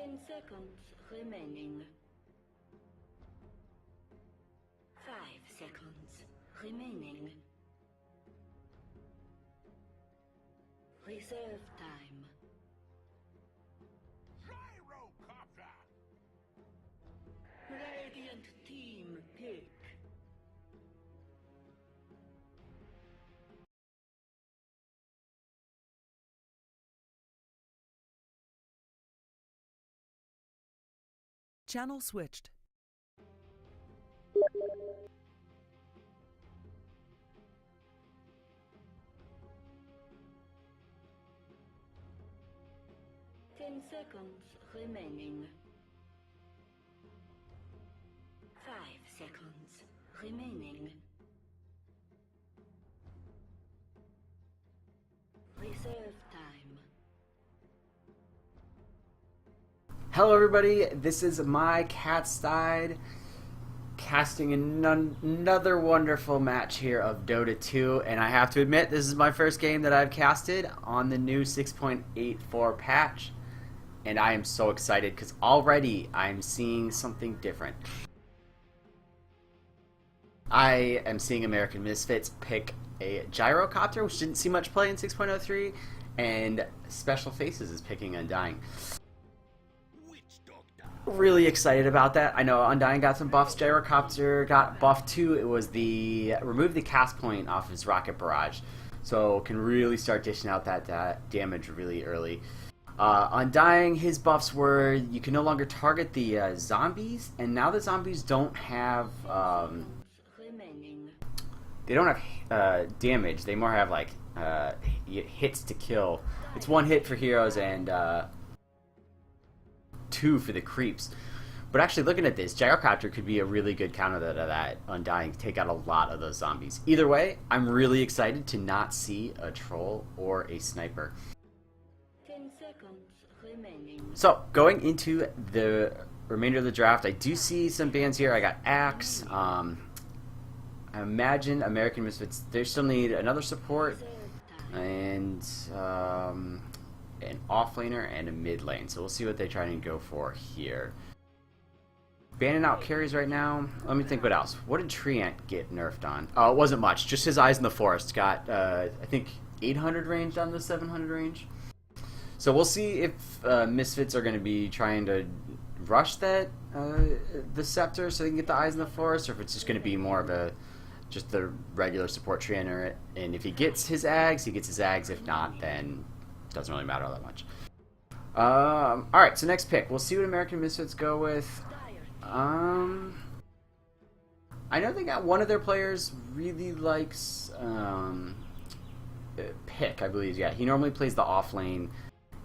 10 seconds remaining. 5 seconds remaining. Reserve time. Gyrocopter! Radiant team pick. Channel switched. Ten seconds remaining. 5 seconds remaining. Reserve time. Hello everybody, this is my Cat's Died, casting another wonderful match here of Dota 2, and I have to admit this is my first game that I've casted on the new 6.84 patch, and I am so excited because already I'm seeing something different. I am seeing American Misfits pick a Gyrocopter, which didn't see much play in 6.03, and Special Faces is picking Undying. Really excited about that. I know Undying got some buffs. Gyrocopter got buff too. It was the remove the cast point off his rocket barrage, so can really start dishing out that damage really early. Undying, his buffs were you can no longer target the zombies, and now the zombies don't have damage. They more have like hits to kill. It's one hit for heroes and 2 for the creeps. But actually looking at this, Gyrocopter could be a really good counter to that Undying, take out a lot of those zombies. Either way, I'm really excited to not see a troll or a sniper. 10 seconds remaining. So, going into the remainder of the draft, I do see some bands here. I got Axe, I imagine American Misfits, they still need another support, and an offlaner and a mid lane. So we'll see what they try and go for here. Banning out carries right now. Let me think what else. What did Treant get nerfed on? Oh, it wasn't much. Just his Eyes in the Forest got, I think, 800 range down to 700 range. So we'll see if Misfits are going to be trying to rush that the Scepter so they can get the Eyes in the Forest, or if it's just going to be more of a just the regular support trainer. And if he gets his Ags, he gets his Ags. If not, then doesn't really matter all that much. Alright, so next pick. We'll see what American Misfits go with. I know they got one of their players really likes Pick, I believe. Yeah, he normally plays the off lane,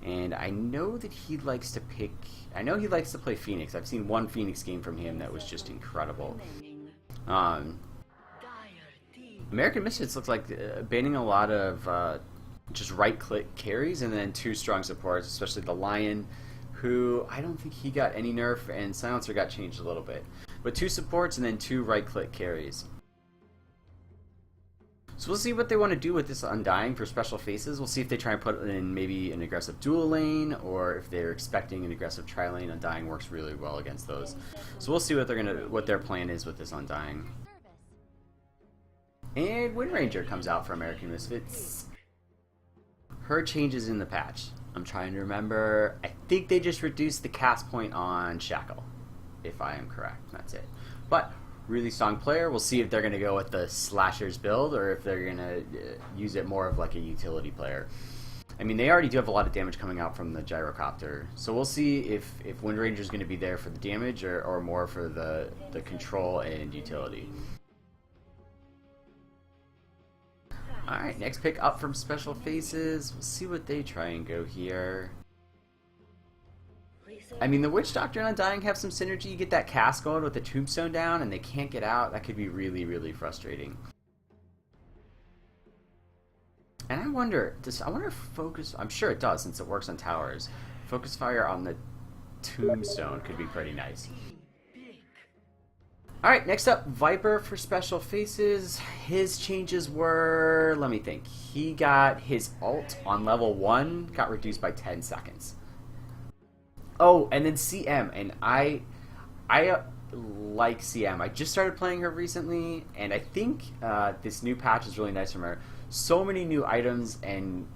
and I know that he likes to pick. I know he likes to play Phoenix. I've seen one Phoenix game from him that was just incredible. American Misfits looks like banning a lot of just right-click carries, and then 2 strong supports, especially the Lion, who I don't think he got any nerf, and Silencer got changed a little bit. But 2 supports and then 2 right-click carries. So we'll see what they want to do with this Undying for Special Faces. We'll see if they try and put in maybe an aggressive dual lane, or if they're expecting an aggressive tri-lane. Undying works really well against those. So we'll see what what their plan is with this Undying. And Windranger comes out for American Misfits. Her changes in the patch. I'm trying to remember. I think they just reduced the cast point on Shackle, if I am correct. That's it. But really strong player. We'll see if they're going to go with the Slashers build, or if they're going to use it more of like a utility player. I mean, they already do have a lot of damage coming out from the Gyrocopter. So we'll see if Windranger is going to be there for the damage, or more for the control and utility. Alright, next pick up from Special Faces. We'll see what they try and go here. I mean, the Witch Doctor and Undying have some synergy. You get that cast going with the Tombstone down, and they can't get out. That could be really, really frustrating. And I wonder if Focus... I'm sure it does, since it works on towers. Focus Fire on the Tombstone could be pretty nice. Alright, next up, Viper for Special Faces. His changes were, let me think. He got his ult on level 1, got reduced by 10 seconds. Oh, and then CM, and I like CM. I just started playing her recently, and I think this new patch is really nice from her. So many new items and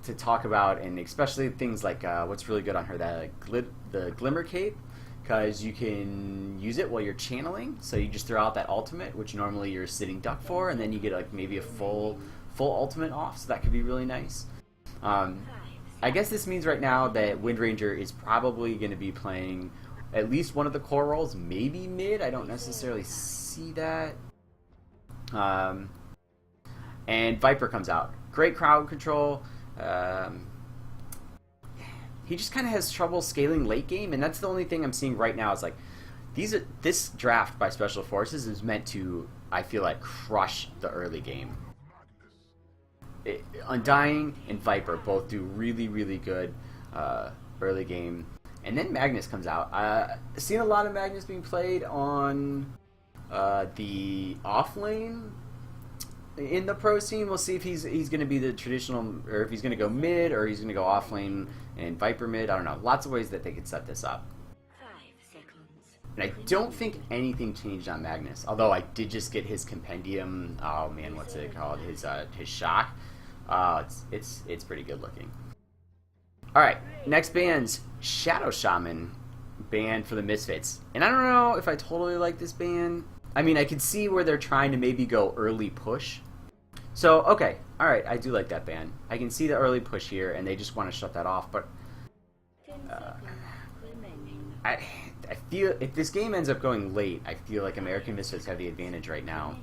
to talk about, and especially things like what's really good on her, that the Glimmer Cape, because you can use it while you're channeling. So you just throw out that ultimate, which normally you're sitting duck for, and then you get like maybe a full ultimate off. So that could be really nice. I guess this means right now that Wind Ranger is probably going to be playing at least one of the core roles, maybe mid. I don't necessarily see that. And Viper comes out. Great crowd control. He just kind of has trouble scaling late game, and that's the only thing I'm seeing right now is like this draft by Special Forces is meant to, I feel like, crush the early game. Undying and Viper both do really, really good early game. And then Magnus comes out. I've seen a lot of Magnus being played on the off lane in the pro scene. We'll see if he's going to be the traditional, or if he's going to go mid, or he's going to go off lane and Viper mid. I don't know. Lots of ways that they could set this up. 5 seconds. And I don't think anything changed on Magnus. Although I did just get his compendium. Oh man, what's it called? His shock. It's pretty good looking. All right, next band's Shadow Shaman band for the Misfits. And I don't know if I totally like this band. I mean, I could see where they're trying to maybe go early push. So, okay, all right, I do like that band. I can see the early push here, and they just want to shut that off. But 10 seconds remaining. I feel if this game ends up going late, I feel like American Misfits have the advantage right now.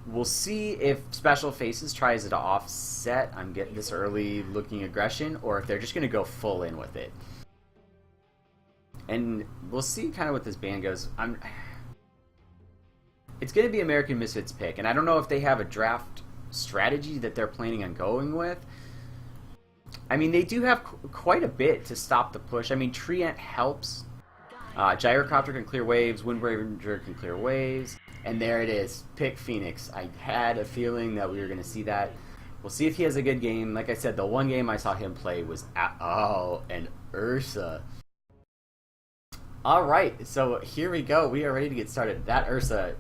We'll see if Special Faces tries to offset I'm getting this early looking aggression, or if they're just going to go full in with it. And we'll see kind of what this band goes. It's going to be American Misfits' pick, and I don't know if they have a draft strategy that they're planning on going with. I mean, they do have quite a bit to stop the push. I mean, Treant helps. Gyrocopter can clear waves. Wind Ranger can clear waves. And there it is. Pick Phoenix. I had a feeling that we were going to see that. We'll see if he has a good game. Like I said, the one game I saw him play was and Ursa. All right, so here we go. We are ready to get started. That Ursa,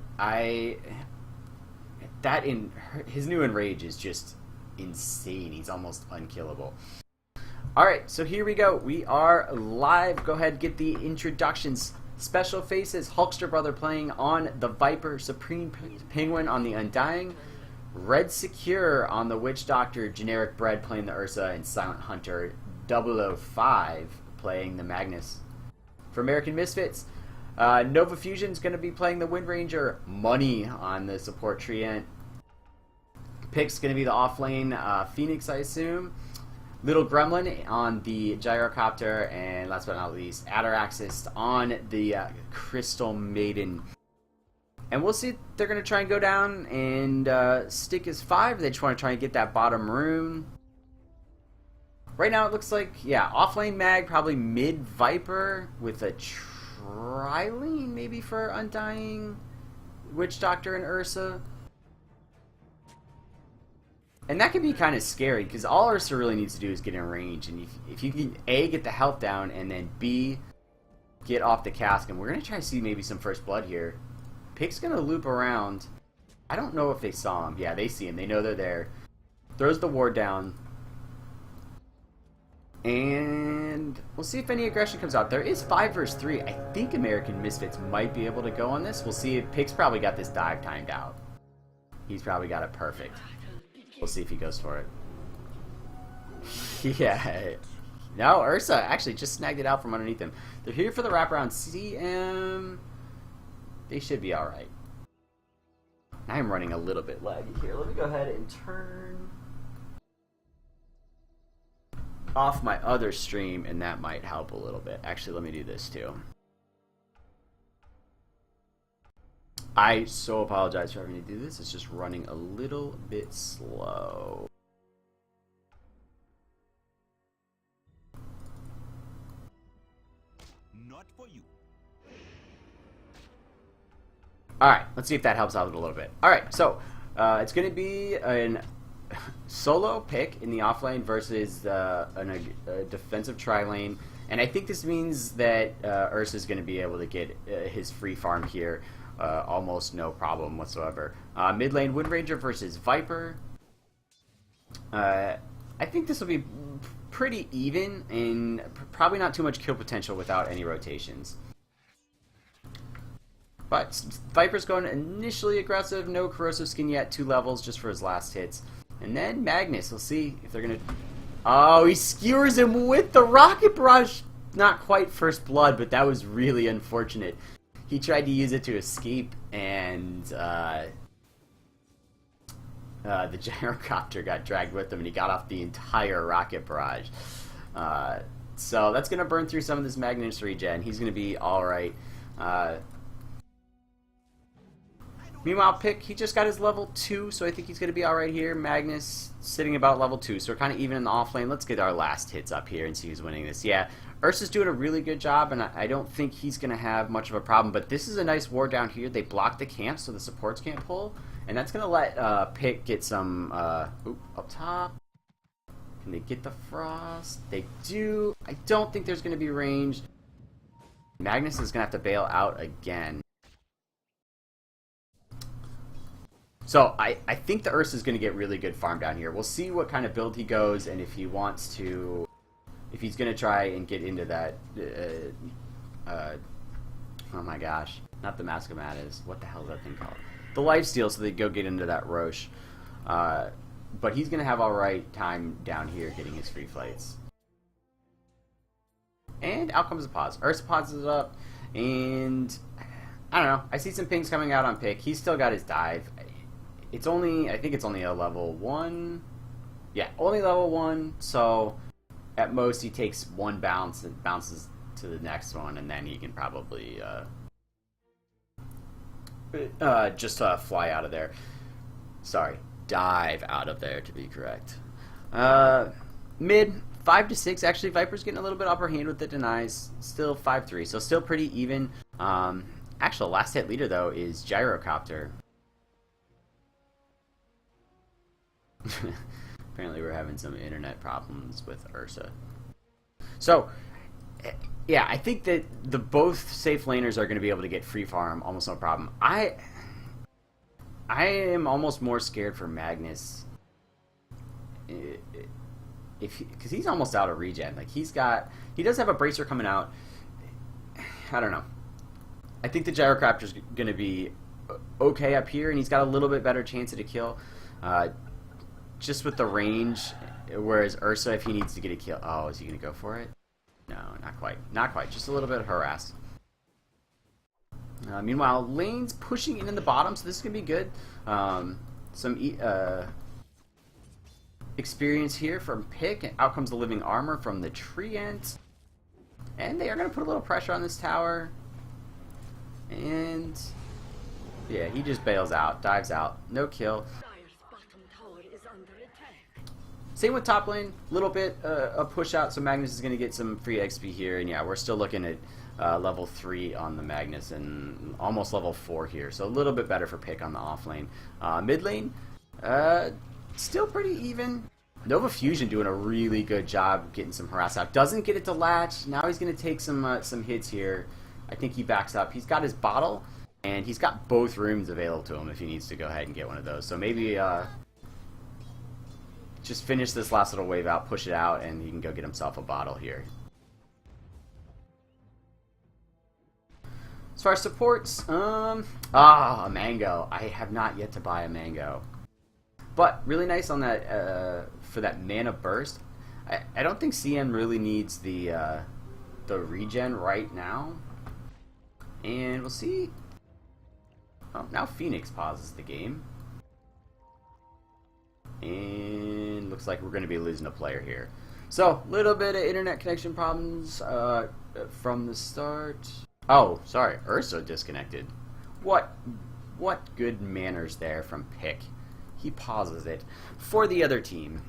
his new Enrage is just insane. He's almost unkillable. All right, so here we go. We are live. Go ahead, get the introductions. Special Faces, Hulkster Brother playing on the Viper, Supreme Penguin on the Undying, Red Secure on the Witch Doctor, Generic Bread playing the Ursa, and Silent Hunter 005 playing the Magnus. For American Misfits, Nova Fusion's going to be playing the Wind Ranger, Money on the support Treant. Pick's going to be the off lane Phoenix, I assume. Little Gremlin on the Gyrocopter, and last but not least, Ataraxis on the Crystal Maiden. And we'll see if they're going to try and go down and stick as 5. They just want to try and get that bottom rune. Right now it looks like, yeah, offlane Mag, probably mid Viper with a Trilene maybe for Undying, Witch Doctor, and Ursa. And that can be kind of scary, because all Ursa really needs to do is get in range. And if you can, A, get the health down, and then B, get off the cask. And we're going to try to see maybe some first blood here. Pick's going to loop around. I don't know if they saw him. Yeah, they see him. They know they're there. Throws the ward down. And we'll see if any aggression comes out. There is 5 versus 3. I think American Misfits might be able to go on this. We'll see if Pick's probably got this dive timed out. He's probably got it perfect. We'll see if he goes for it. Yeah. No, Ursa actually just snagged it out from underneath him. They're here for the wraparound CM. They should be alright. I am running a little bit laggy here. Let me go ahead and turn off my other stream, and that might help a little bit. Actually, let me do this too. I so apologize for having to do this. It's just running a little bit slow. Not for you. Alright, let's see if that helps out a little bit. Alright, so it's going to be a solo pick in the offlane versus a defensive tri-lane. And I think this means that Ursa is going to be able to get his free farm here almost no problem whatsoever. Mid lane, Wind Ranger versus Viper. I think this will be pretty even and probably not too much kill potential without any rotations. But Viper's going initially aggressive, no corrosive skin yet, 2 levels just for his last hits. And then Magnus, we'll see if they're going to... Oh, he skewers him with the Rocket Barrage! Not quite first blood, but that was really unfortunate. He tried to use it to escape, and the gyrocopter got dragged with him, and he got off the entire Rocket Barrage. So that's going to burn through some of this Magnus regen. He's going to be alright. Meanwhile, Pick, he just got his level 2, so I think he's going to be alright here. Magnus sitting about level 2, so we're kind of even in the off lane. Let's get our last hits up here and see who's winning this. Yeah, Ursa's doing a really good job, and I don't think he's going to have much of a problem, but this is a nice ward down here. They block the camp so the supports can't pull, and that's going to let Pick get some up top. Can they get the Frost? They do. I don't think there's going to be range. Magnus is going to have to bail out again. So I think the Ursa is going to get really good farm down here. We'll see what kind of build he goes, and if he wants to, if he's going to try and get into that, oh my gosh, not the Mascomatis, what the hell is that thing called? The lifesteal, so they go get into that Roche. But he's going to have alright time down here getting his free flights. And out comes the pause. Ursa pauses up, and I don't know, I see some pings coming out on Pick. He's still got his dive. It's only, I think it's only a level 1. Yeah, only level 1, so at most he takes 1 bounce and bounces to the next one, and then he can probably just fly out of there. Sorry, dive out of there to be correct. Mid, 5 to 6. Actually, Viper's getting a little bit upper hand with the denies. Still 5-3, so still pretty even. Actual last hit leader, though, is Gyrocopter. Apparently we're having some internet problems with Ursa. So, yeah, I think that the both safe laners are going to be able to get free farm almost no problem. I am almost more scared for Magnus, because he's almost out of regen. Like he does have a bracer coming out. I don't know. I think the Gyrocopter's going to be okay up here, and he's got a little bit better chance at a kill. Just with the range, whereas Ursa, if he needs to get a kill... Oh, is he going to go for it? No, not quite. Not quite. Just a little bit of harass. Meanwhile, lane's pushing in the bottom, so this is going to be good. Some experience here from Pick, and out comes the Living Armor from the Treant. And they are going to put a little pressure on this tower. And... yeah, he just bails out, dives out. No kill. Same with top lane, a little bit a push out, so Magnus is going to get some free XP here, and yeah, we're still looking at level 3 on the Magnus and almost level 4 here, so a little bit better for Pick on the off lane. Mid lane, still pretty even. Nova Fusion doing a really good job getting some harass out. Doesn't get it to latch. Now he's going to take some hits here. I think he backs up. He's got his bottle, and he's got both rooms available to him if he needs to go ahead and get one of those. So maybe just finish this last little wave out, push it out, and he can go get himself a bottle here. As far as supports, a mango. I have not yet to buy a mango. But really nice on that for that mana burst. I don't think CM really needs the regen right now. And we'll see. Oh, now Phoenix pauses the game. And looks like we're going to be losing a player here. So, a little bit of internet connection problems from the start. Oh, sorry, Ursa disconnected. What good manners there from Pick. He pauses it for the other team.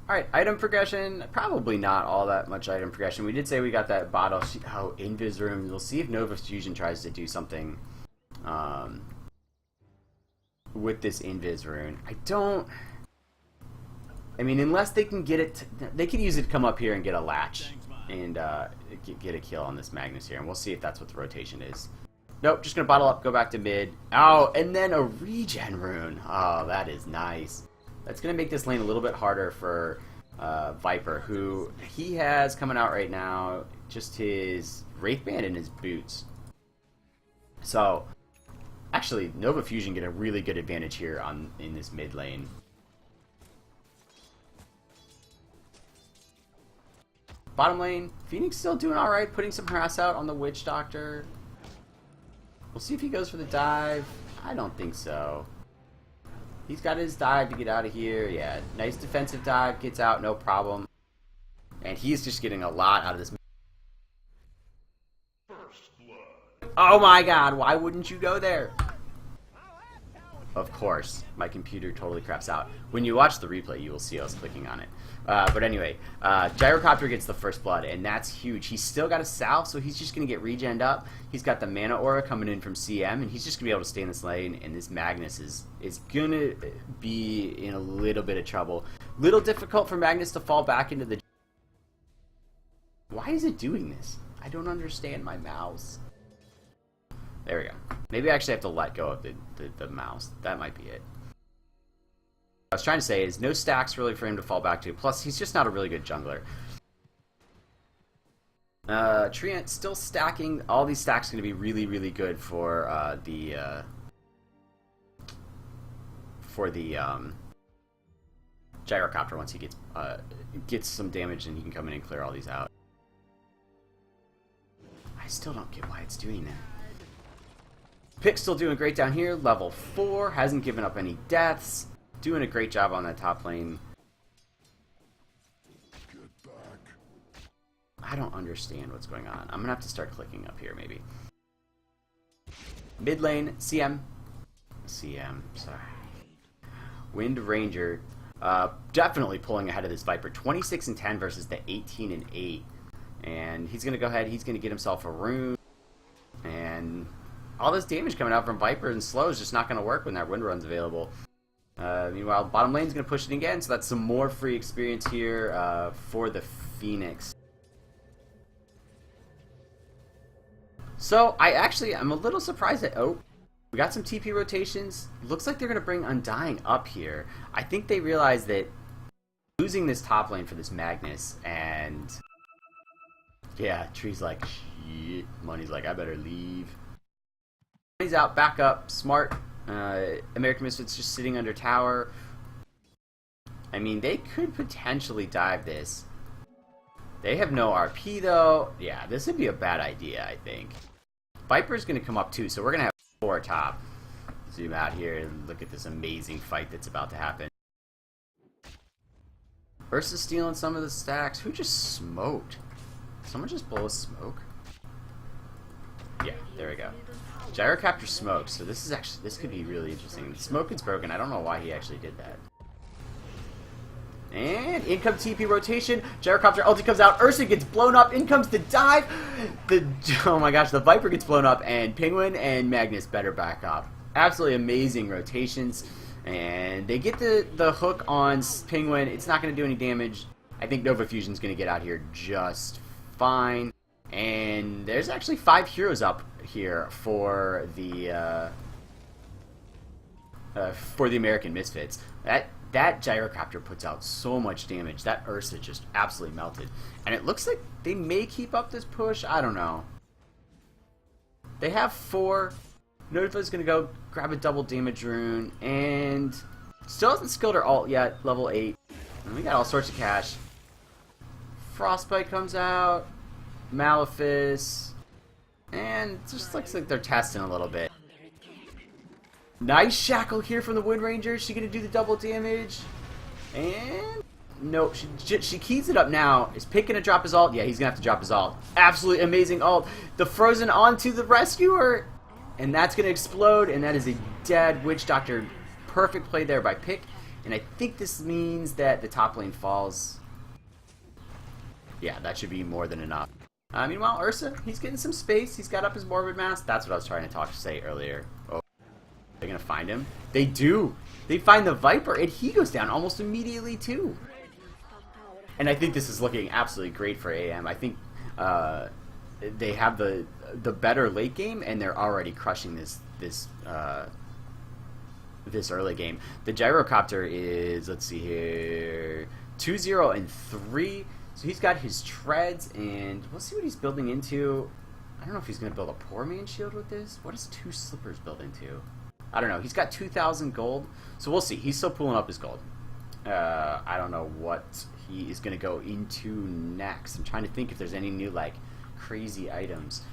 Alright, item progression. Probably not all that much item progression. We did say we got that bottle. Oh, Invis room. We'll see if Nova Fusion tries to do something with this Invis rune. I mean, unless they can get it, they can use it to come up here and get a latch and get a kill on this Magnus here, and we'll see if that's what the rotation is. Nope, just gonna bottle up, go back to mid. Oh, and then a regen rune. Oh, that is nice. That's gonna make this lane a little bit harder for Viper, who he has coming out right now just his Wraithband and his boots. So, actually, Nova Fusion get a really good advantage here in this mid lane. Bottom lane, Phoenix still doing alright, putting some harass out on the Witch Doctor. We'll see if he goes for the dive. I don't think so. He's got his dive to get out of here. Yeah, nice defensive dive, gets out, no problem. And he's just getting a lot out of this. Oh my god, why wouldn't you go there? Of course, my computer totally craps out. When you watch the replay, you will see us clicking on it. But anyway, Gyrocopter gets the first blood, and that's huge. He's still got a salve, so he's just going to get regened up. He's got the mana aura coming in from CM, and he's just going to be able to stay in this lane, and this Magnus is going to be in a little bit of trouble. Little difficult for Magnus to fall back into the... Why is it doing this? I don't understand my mouse. There we go. Maybe I actually have to let go of the mouse. That might be it. What I was trying to say is no stacks really for him to fall back to. Plus, he's just not a really good jungler. Treant still stacking. All these stacks are going to be really, really good for the Gyrocopter once he gets some damage and he can come in and clear all these out. I still don't get why it's doing that. Pick's still doing great down here, level 4, hasn't given up any deaths, doing a great job on that top lane. I don't understand what's going on. I'm going to have to start clicking up here maybe. Mid lane, CM, sorry. Wind Ranger, definitely pulling ahead of this Viper. 26 and 10 versus the 18 and 8. And he's going to go ahead, he's going to get himself a rune. And... all this damage coming out from Viper and slow is just not going to work when that wind run's available. Meanwhile, bottom lane's going to push it again, so that's some more free experience here for the Phoenix. So, I'm a little surprised that, oh, we got some TP rotations. Looks like they're going to bring Undying up here. I think they realize that losing this top lane for this Magnus, and yeah, Tree's like, shit. Money's like, I better leave. He's out, back up, smart. American Misfits just sitting under tower. I mean, they could potentially dive this. They have no RP though. Yeah, this would be a bad idea, I think. Viper's going to come up too, so we're going to have 4 top. Zoom out here and look at this amazing fight that's about to happen. Versus stealing some of the stacks. Who just smoked? Someone just blow a smoke? Yeah, there we go. Gyrocopter smokes, so this could be really interesting. The smoke is broken. I don't know why he actually did that. And in comes TP rotation. Gyrocopter ulti comes out. Ursa gets blown up. In comes the dive. Oh my gosh, the Viper gets blown up, and Penguin and Magnus better back up. Absolutely amazing rotations. And they get the hook on Penguin. It's not going to do any damage. I think Nova Fusion's going to get out here just fine. And there's actually 5 heroes up here for the American Misfits. That Gyrocopter puts out so much damage. That Ursa just absolutely melted. And it looks like they may keep up this push. I don't know. They have 4. Notifa's going to go grab a double damage rune. And still hasn't skilled her ult yet. Level 8. And we got all sorts of cash. Frostbite comes out. Malefice, and it just looks like they're testing a little bit. Nice shackle here from the Wind Ranger. Is she gonna do the double damage? And nope, she keys it up now. Is Pick gonna drop his ult? Yeah, he's gonna have to drop his ult. Absolutely amazing ult. The Frozen onto the Rescuer, and that's gonna explode. And that is a dead Witch Doctor. Perfect play there by Pick. And I think this means that the top lane falls. Yeah, that should be more than enough. Meanwhile, Ursa, he's getting some space. He's got up his Morbid Mask. That's what I was trying to say earlier. Oh, They're going to find him. They do. They find the Viper, and he goes down almost immediately, too. And I think this is looking absolutely great for AM. I think they have the better late game, and they're already crushing this early game. The gyrocopter is, let's see here, 2-0 and 3. So he's got his treads, and we'll see what he's building into. I don't know if he's going to build a poor man shield with this. What does 2 slippers build into? I don't know. He's got 2,000 gold, so we'll see. He's still pulling up his gold. I don't know what he is going to go into next. I'm trying to think if there's any new, like, crazy items.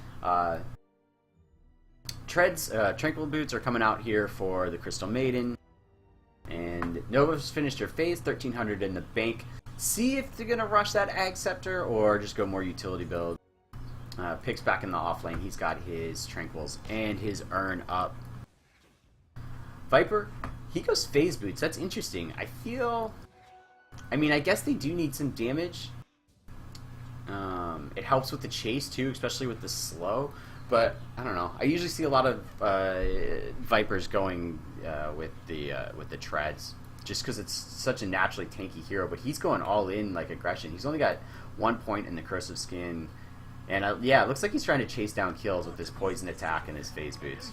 Treads, Tranquil Boots are coming out here for the Crystal Maiden. And Nova's finished her phase, 1,300 in the bank. See if they're going to rush that Ag Scepter or just go more utility build. Picks back in the off lane. He's got his Tranquils and his Urn up. Viper, he goes phase boots. That's interesting. I mean, I guess they do need some damage. It helps with the chase too, especially with the slow. But I don't know. I usually see a lot of Vipers going with the treads, just because it's such a naturally tanky hero. But he's going all in like aggression. He's only got 1 point in the Cursive Skin, and yeah, it looks like he's trying to chase down kills with his poison attack and his phase boots.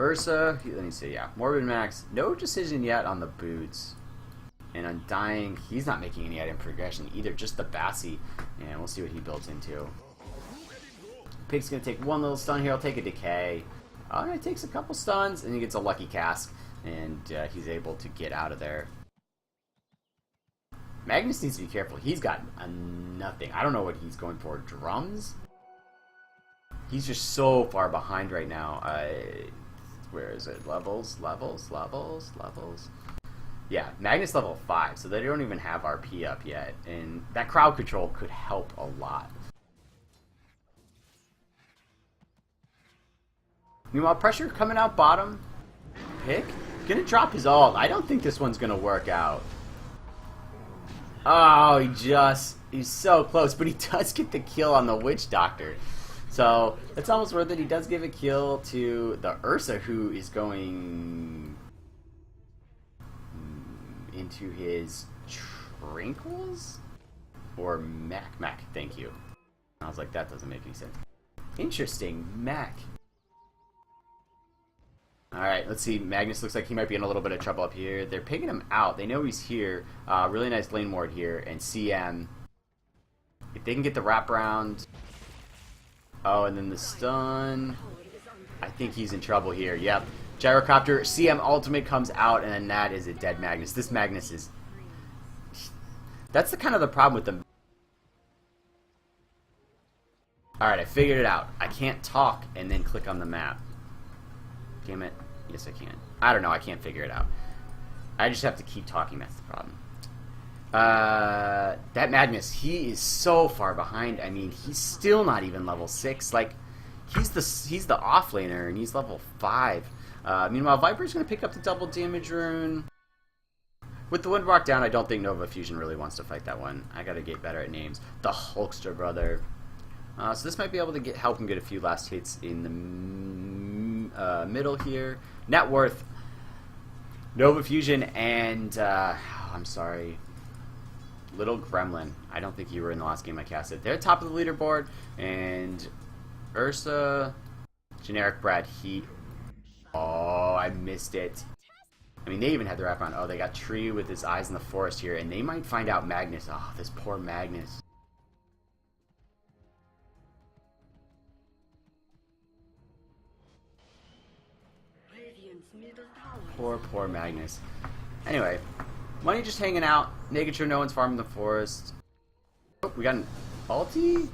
Ursa, let me see, yeah. Morbid Max, no decision yet on the boots. And Undying, he's not making any item progression either, just the Bassi. And we'll see what he builds into. Pig's going to take one little stun here, he'll take a decay. Alright, takes a couple stuns, and he gets a lucky cask. And he's able to get out of there. Magnus needs to be careful, he's got nothing. I don't know what he's going for, drums? He's just so far behind right now. Where is it? Levels. Yeah, Magnus level 5, so they don't even have RP up yet. And that crowd control could help a lot. Meanwhile, pressure coming out bottom. Pick. Gonna drop his ult. I don't think this one's gonna work out. Oh, he's so close, but he does get the kill on the Witch Doctor. So, it's almost worth it. He does give a kill to the Ursa, who is going into his Tranquils? Or Mech, thank you. I was like, that doesn't make any sense. Interesting, Mech. Alright, let's see. Magnus looks like he might be in a little bit of trouble up here. They're picking him out. They know he's here. Really nice lane ward here. And CM, if they can get the wraparound... Oh, and then the stun. I think he's in trouble here. Yep. Gyrocopter, CM ultimate comes out, and then that is a dead Magnus. This Magnus is... That's the kind of the problem with them. Alright, I figured it out. I can't talk and then click on the map. Damn it. Yes, I can. I don't know. I can't figure it out. I just have to keep talking. That's the problem. That Magnus, he is so far behind. I mean, he's still not even level 6. Like, he's the offlaner, and he's level 5. Meanwhile, Viper's going to pick up the double damage rune. With the Windwalk down, I don't think Nova Fusion really wants to fight that one. I got to get better at names. The Hulkster brother. So this might be able to help him get a few last hits in the middle here. Net worth, Nova Fusion, and I'm sorry, Little Gremlin. I don't think you were in the last game I casted. They're top of the leaderboard, and Ursa, generic Brad Heat. Oh, I missed it. I mean, they even had the wraparound. Oh, they got Tree with his eyes in the forest here, and they might find out Magnus. Oh, this poor Magnus. Poor Magnus. Anyway, Money just hanging out, making sure no one's farming the forest. Oh, we got an ulti?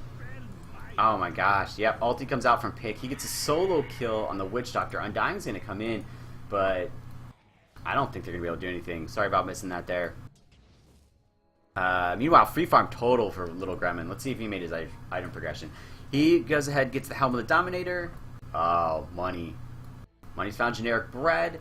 Oh my gosh, yep, ulti comes out from Pick. He gets a solo kill on the Witch Doctor. Undying's gonna come in, but I don't think they're gonna be able to do anything. Sorry about missing that there. Meanwhile, free farm total for Little Gremlin. Let's see if he made his item progression. He goes ahead, gets the Helm of the Dominator. Oh, Money. Money's found generic bread.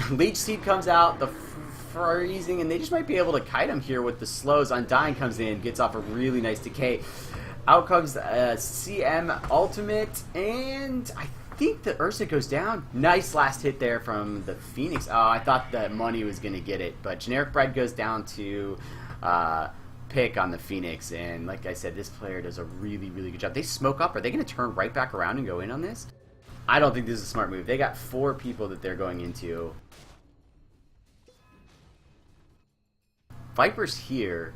Leech Seed comes out, the freezing, and they just might be able to kite him here with the slows. Undying comes in, gets off a really nice decay. Out comes CM Ultimate, and I think the Ursa goes down. Nice last hit there from the Phoenix. Oh, I thought that Money was going to get it, but Generic Bread goes down to pick on the Phoenix, and like I said, this player does a really, really good job. They smoke up. Are they going to turn right back around and go in on this? I don't think this is a smart move. They got 4 people that they're going into. Viper's here.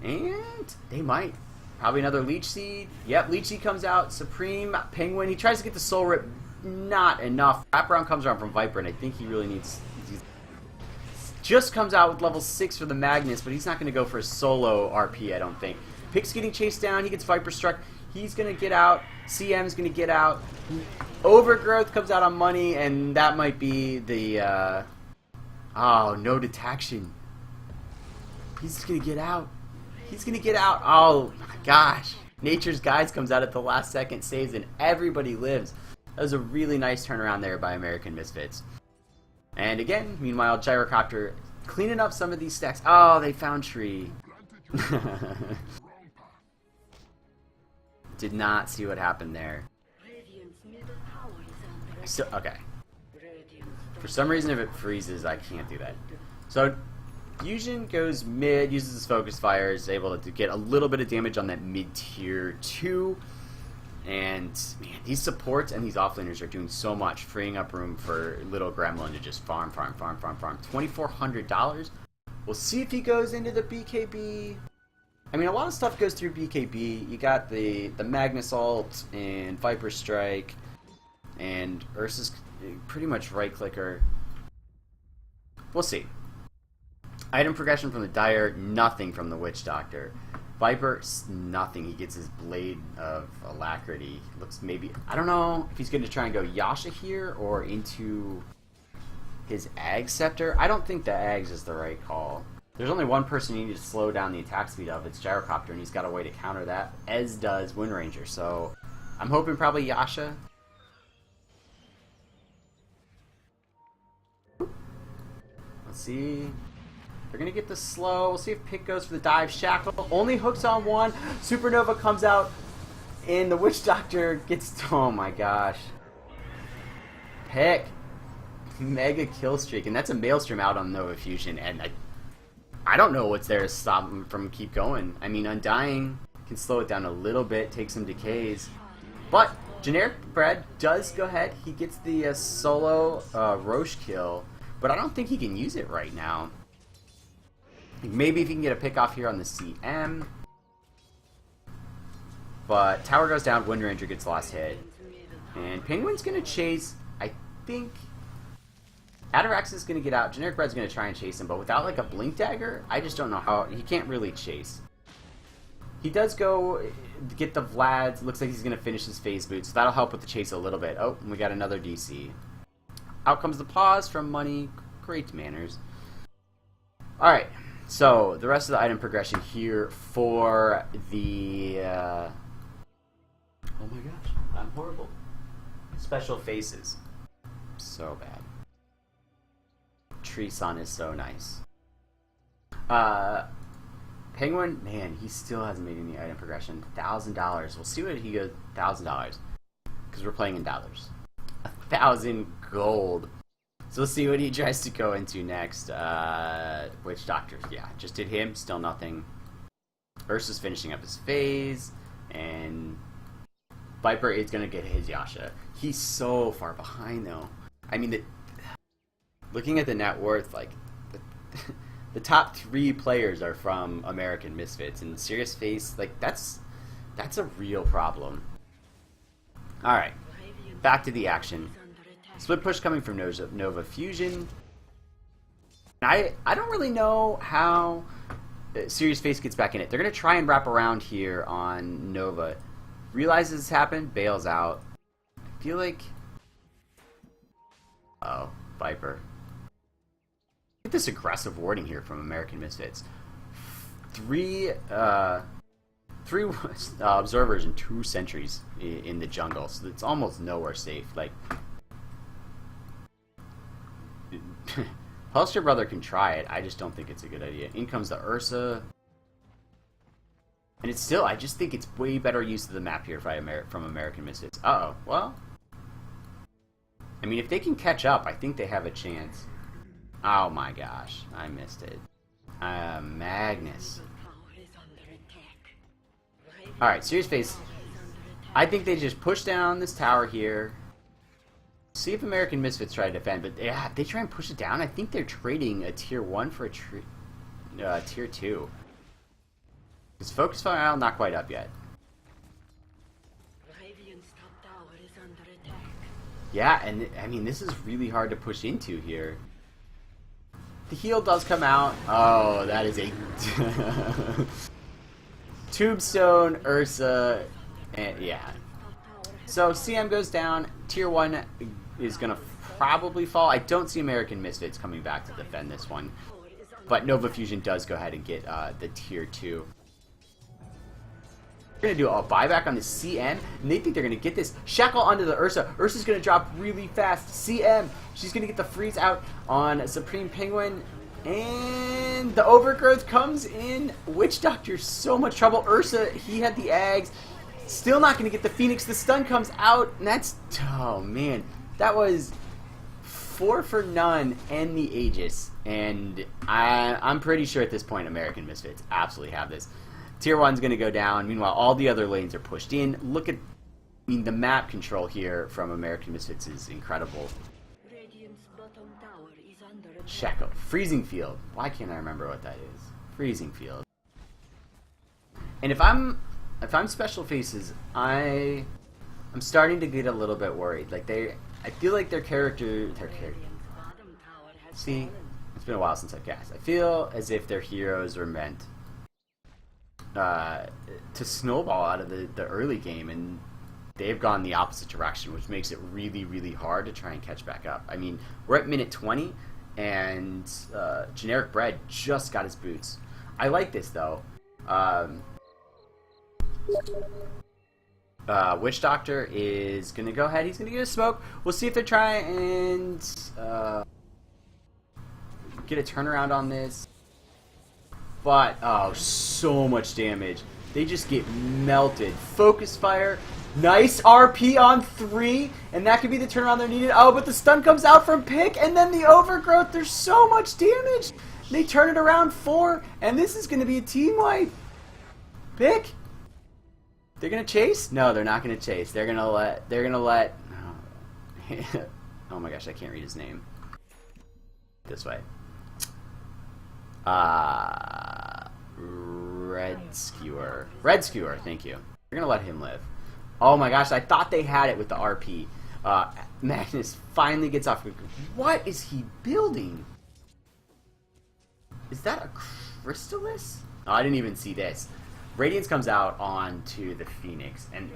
And they might. Probably another Leech Seed. Yep, Leech Seed comes out. Supreme Penguin. He tries to get the Soul Rip. Not enough. Wraparound comes around from Viper, and I think he really needs... Just comes out with level 6 for the Magnus, but he's not going to go for a solo RP, I don't think. Pick's getting chased down. He gets Viper struck. He's going to get out. CM's going to get out. Overgrowth comes out on Money, and that might be the... Oh, no detection. He's going to get out. He's going to get out. Oh, my gosh. Nature's Guides comes out at the last second, saves, and everybody lives. That was a really nice turnaround there by American Misfits. And again, meanwhile, Gyrocopter cleaning up some of these stacks. Oh, they found Tree. Did not see what happened there. So, okay. For some reason, if it freezes, I can't do that. So, Fusion goes mid, uses his focus fire, is able to get a little bit of damage on that mid tier 2. And, man, these supports and these offlaners are doing so much, freeing up room for little Gremlin to just farm. $2,400. We'll see if he goes into the BKB. I mean, a lot of stuff goes through BKB. You got the Magnus ult and Viper Strike, and Ursa's pretty much right clicker. We'll see. Item progression from the Dire, nothing from the Witch Doctor. Viper, nothing. He gets his Blade of Alacrity. Looks maybe, I don't know if he's going to try and go Yasha here or into his Ag Scepter. I don't think the Ags is the right call. There's only one person you need to slow down the attack speed of. It's Gyrocopter, and he's got a way to counter that, as does Wind Ranger. So I'm hoping probably Yasha. Let's see. They're going to get the slow. We'll see if Pick goes for the dive. Shackle only hooks on one. Supernova comes out, and the Witch Doctor gets... Oh my gosh. Pick. Mega kill streak. And that's a Maelstrom out on Nova Fusion. And I don't know what's there to stop him from keep going. I mean, Undying can slow it down a little bit, take some decays. But Generic Bread does go ahead. He gets the solo Roche kill. But I don't think he can use it right now. Maybe if he can get a pick off here on the CM. But tower goes down, Wind Ranger gets the last hit. And Penguin's going to chase, I think... Atarax is going to get out. Generic Bread's going to try and chase him, but without like a Blink Dagger, I just don't know how... He can't really chase. He does go get the Vlad. Looks like he's going to finish his phase boot, so that'll help with the chase a little bit. Oh, and we got another DC. Out comes the pause from Money. Great manners. Alright. So, the rest of the item progression here for the, oh my gosh, I'm horrible. Special faces. So bad. Treeson is so nice. Penguin, man, he still hasn't made any item progression. $1,000. We'll see what he goes, $1,000. Because we're playing in dollars. 1,000 gold. So we'll see what he tries to go into next. Witch Doctor, yeah, just did him, still nothing. Ursa's finishing up his phase, and Viper is going to get his Yasha. He's so far behind, though. I mean, looking at the net worth, like, the top 3 players are from American Misfits, and Serious Face, like, that's a real problem. Alright, back to the action. Split push coming from Nova Fusion. I don't really know how Serious Face gets back in it. They're going to try and wrap around here on Nova. Realizes it's happened, bails out. I feel like... Oh, Viper. Look at this aggressive warding here from American Misfits. Three observers and 2 sentries in the jungle, so it's almost nowhere safe. Like... Pulse, your brother can try it. I just don't think it's a good idea. In comes the Ursa. We'll see what he tries to go into next. Witch Doctor, yeah, just did him, still nothing. Viper is going to try and chase him, but without like a Blink Dagger, I just don't know how... He can't really chase. He does go And it's still, I just think it's way better use of the map here from American Misfits. Uh-oh, well. I mean, if they can catch up, I think they have a chance. Oh my gosh, I missed it. Magnus. Alright, serious face. I think they just push down this tower here. See if American Misfits try to defend, but yeah, if they try and push it down, I think they're trading a tier 1 for a tier 2. Because Focus Fire, not quite up yet. Yeah, and I mean, this is really hard to push into here. The heal does come out. Oh, that is a Tombstone, Ursa, and yeah. So CM goes down. Tier 1 is going to probably fall. I don't see American Misfits coming back to defend this one. But Nova Fusion does go ahead and get the tier 2. They're going to do a buyback on the CM, and they think they're going to get this Shackle onto the Ursa. Ursa's going to drop really fast. CM, she's going to get the freeze out on Supreme Penguin. And the Overgrowth comes in. Witch Doctor's so much trouble. Ursa, he had the Ags. Still not going to get the Phoenix. The stun comes out, and that's... Oh, man. That was 4 for none and the Aegis. And I'm pretty sure at this point American Misfits absolutely have this. Tier 1's going to go down. Meanwhile, all the other lanes are pushed in. Look at... I mean, the map control here from American Misfits is incredible. Shackle. Freezing Field. Why can't I remember what that is? Freezing Field. And if I'm Special Faces, I'm starting to get a little bit worried. Like I feel like their character. See, it's been a while since I've cast. I feel as if their heroes were meant to snowball out of the early game, and they've gone the opposite direction, which makes it really, really hard to try and catch back up. I mean, we're at minute 20, and Generic Bread just got his boots. I like this though. Witch Doctor is going to go ahead. He's going to get a smoke. We'll see if they try and get a turnaround on this. But, oh, so much damage. They just get melted. Focus Fire. Nice RP on 3. And that could be the turnaround they're needed. Oh, but the stun comes out from Pick. And then the Overgrowth. There's so much damage. They turn it around 4. And this is going to be a team wipe. Pick. They're gonna chase? No, they're not gonna chase. They're gonna let. Oh my gosh, I can't read his name. This way. Red Skewer. Red Skewer. Thank you. They're gonna let him live. Oh my gosh, I thought they had it with the RP. Magnus finally gets off. What is he building? Is that a Crystallis? Oh, I didn't even see this. Radiance comes out onto the Phoenix, and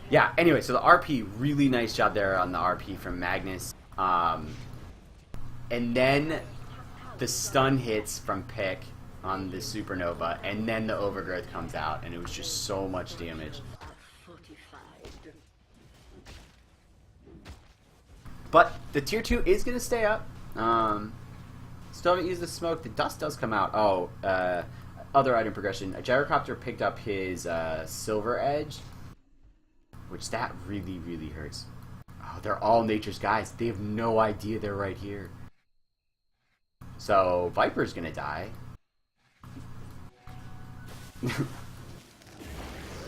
yeah, anyway, so the RP, really nice job there on the RP from Magnus. And then the stun hits from Pick on the Supernova, and then the Overgrowth comes out, and it was just so much damage. But the tier 2 is going to stay up. Still haven't used the smoke. The dust does come out. Oh, other item progression. A Gyrocopter picked up his Silver Edge, which that really, really hurts. Oh, they're all Nature's guys. They have no idea they're right here. So Viper's gonna die.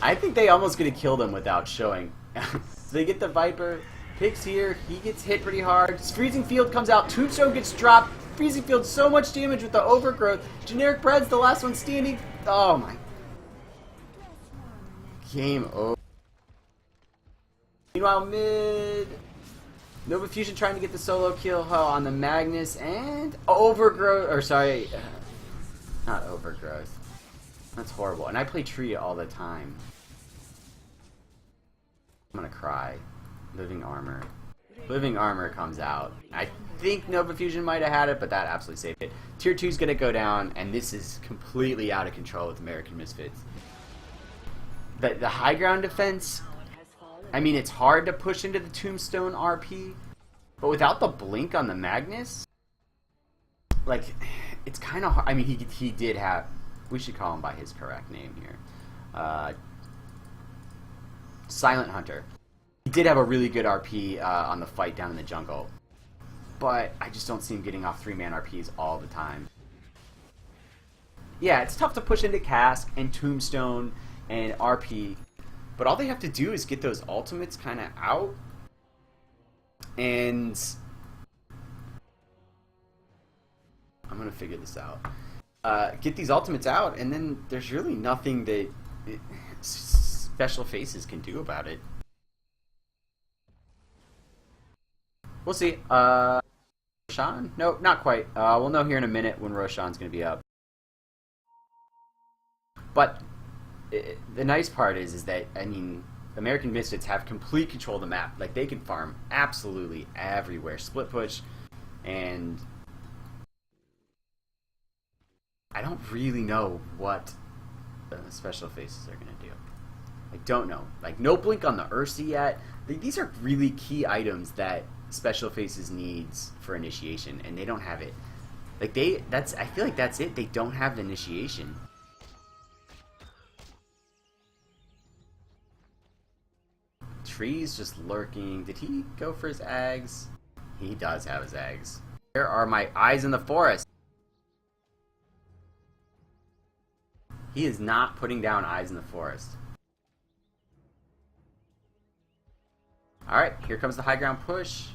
I think they almost gonna kill them without showing. So they get the Viper. Pick's here. He gets hit pretty hard. Freezing Field comes out. Tombstone gets dropped. Freezing Field, so much damage with the Overgrowth. Generic Bread's the last one standing. Oh my. Game over. Meanwhile, mid. Nova Fusion trying to get the solo kill on the Magnus, and Overgrowth. Or sorry. Not Overgrowth. That's horrible. And I play Tree all the time. I'm gonna cry. Living Armor. Living Armor comes out. I think Nova Fusion might have had it, but that absolutely saved it. Tier 2 is going to go down, and this is completely out of control with American Misfits. The high ground defense, I mean, it's hard to push into the Tombstone RP, but without the blink on the Magnus, like, it's kind of hard. I mean, he did have... we should call him by his correct name here. Silent Hunter. He did have a really good RP on the fight down in the jungle, but I just don't see him getting off 3-man RPs all the time. Yeah, it's tough to push into Cask and Tombstone and RP, but all they have to do is get those ultimates kind of out, and I'm going to figure this out. Get these ultimates out, and then there's really nothing that Special Faces can do about it. We'll see. Roshan? No, not quite. We'll know here in a minute when Roshan's going to be up. But the nice part is that, I mean, American Misfits have complete control of the map. Like, they can farm absolutely everywhere. Split push, and I don't really know what the Special Faces are going to do. I don't know. Like, no blink on the Ursa yet. These are really key items that Special Faces needs for initiation, and they don't have it. Like, I feel like that's it. They don't have the initiation. Tree's just lurking. Did he go for his eggs? He does have his eggs. Where are my eyes in the forest? He is not putting down eyes in the forest. Alright, here comes the high ground push.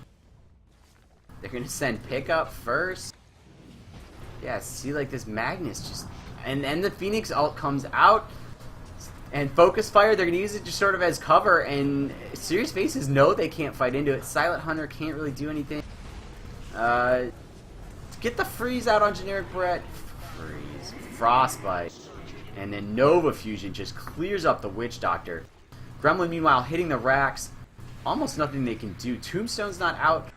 They're going to send pickup first. Yeah, see, like, this Magnus just... And then the Phoenix ult comes out. And Focus Fire, they're going to use it just sort of as cover. And Serious Faces know they can't fight into it. Silent Hunter can't really do anything. Get the freeze out on Generic Brett. Freeze. Frostbite. And then Nova Fusion just clears up the Witch Doctor. Gremlin, meanwhile, hitting the racks. Almost nothing they can do. Tombstone's not out.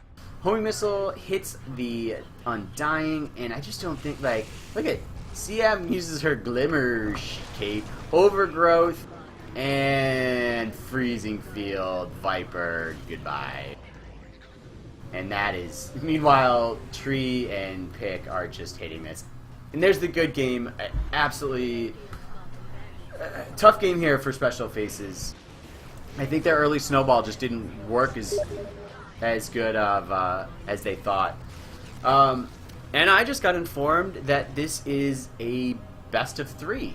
Homing Missile hits the Undying, and I just don't think, like, look at CM uses her Glimmer Cape, Overgrowth, and Freezing Field, Viper, goodbye. And that is, meanwhile, Tree and Pick are just hitting this. And there's the good game. Absolutely tough game here for Special Faces. I think their early snowball just didn't work as good of as they thought. And I just got informed that this is a best of 3.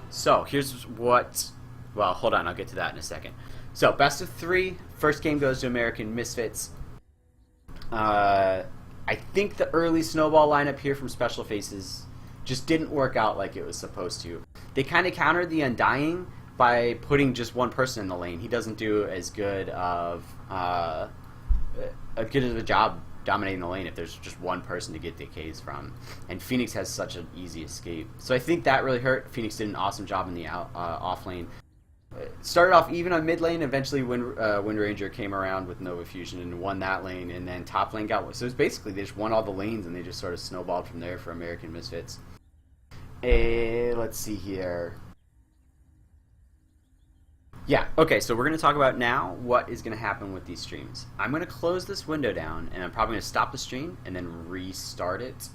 So here's what... Well, hold on, I'll get to that in a second. So, best of 3. First game goes to American Misfits. I think the early snowball lineup here from Special Faces just didn't work out like it was supposed to. They kind of countered the Undying by putting just one person in the lane. He doesn't do as good of a job dominating the lane if there's just one person to get decays from. And Phoenix has such an easy escape. So I think that really hurt. Phoenix did an awesome job in the off lane. Started off even on mid lane. Eventually Wind Ranger came around with Nova Fusion and won that lane. And then top lane got... So it's basically they just won all the lanes and they just sort of snowballed from there for American Misfits. Let's see here. Yeah, okay, so we're going to talk about now what is going to happen with these streams. I'm going to close this window down, and I'm probably going to stop the stream and then restart it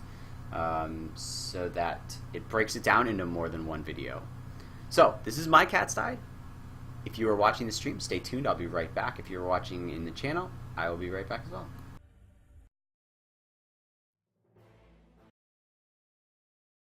so that it breaks it down into more than one video. So, this is My Cat's Died. If you are watching the stream, stay tuned. I'll be right back. If you're watching in the channel, I will be right back as well.